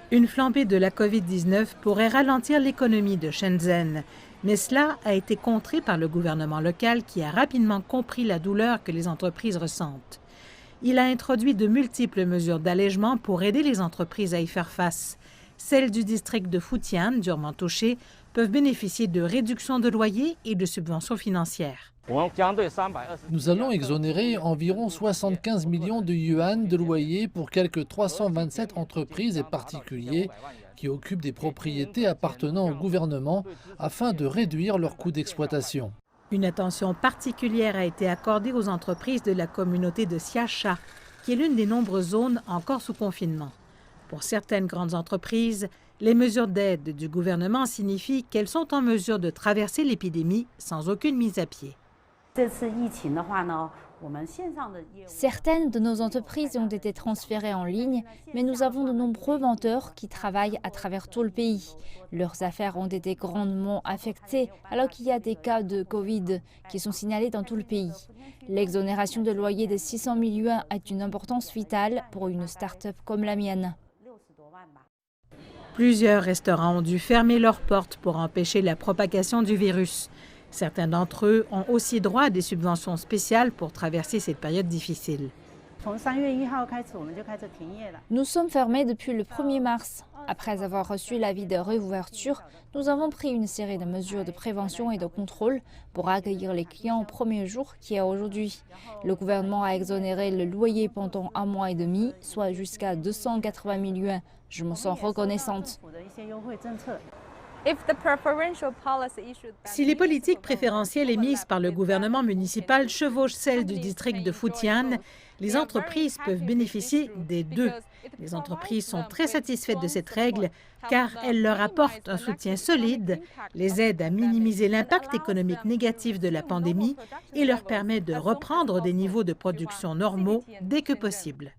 Une flambée de la COVID-19 pourrait ralentir l'économie de Shenzhen, mais cela a été contré par le gouvernement local qui a rapidement compris la douleur que les entreprises ressentent. Il a introduit de multiples mesures d'allègement pour aider les entreprises à y faire face. Celles du district de Futian, durement touchées, peuvent bénéficier de réductions de loyers et de subventions financières. Nous allons exonérer environ 75 millions de yuan de loyers pour quelques 327 entreprises et particuliers qui occupent des propriétés appartenant au gouvernement afin de réduire leurs coûts d'exploitation. Une attention particulière a été accordée aux entreprises de la communauté de Xiasha, qui est l'une des nombreuses zones encore sous confinement. Pour certaines grandes entreprises, les mesures d'aide du gouvernement signifient qu'elles sont en mesure de traverser l'épidémie sans aucune mise à pied. Certaines de nos entreprises ont été transférées en ligne, mais nous avons de nombreux vendeurs qui travaillent à travers tout le pays. Leurs affaires ont été grandement affectées alors qu'il y a des cas de Covid qui sont signalés dans tout le pays. L'exonération de loyer de 600 000 yuan est une importance vitale pour une start-up comme la mienne. Plusieurs restaurants ont dû fermer leurs portes pour empêcher la propagation du virus. Certains d'entre eux ont aussi droit à des subventions spéciales pour traverser cette période difficile. Nous sommes fermés depuis le 1er mars. Après avoir reçu l'avis de réouverture, nous avons pris une série de mesures de prévention et de contrôle pour accueillir les clients au premier jour qui est aujourd'hui. Le gouvernement a exonéré le loyer pendant 1 mois et demi, soit jusqu'à 280 000 yuan. Je me sens reconnaissante. Si les politiques préférentielles émises par le gouvernement municipal chevauchent celles du district de Futian, les entreprises peuvent bénéficier des deux. Les entreprises sont très satisfaites de cette règle car elle leur apporte un soutien solide, les aide à minimiser l'impact économique négatif de la pandémie et leur permet de reprendre des niveaux de production normaux dès que possible.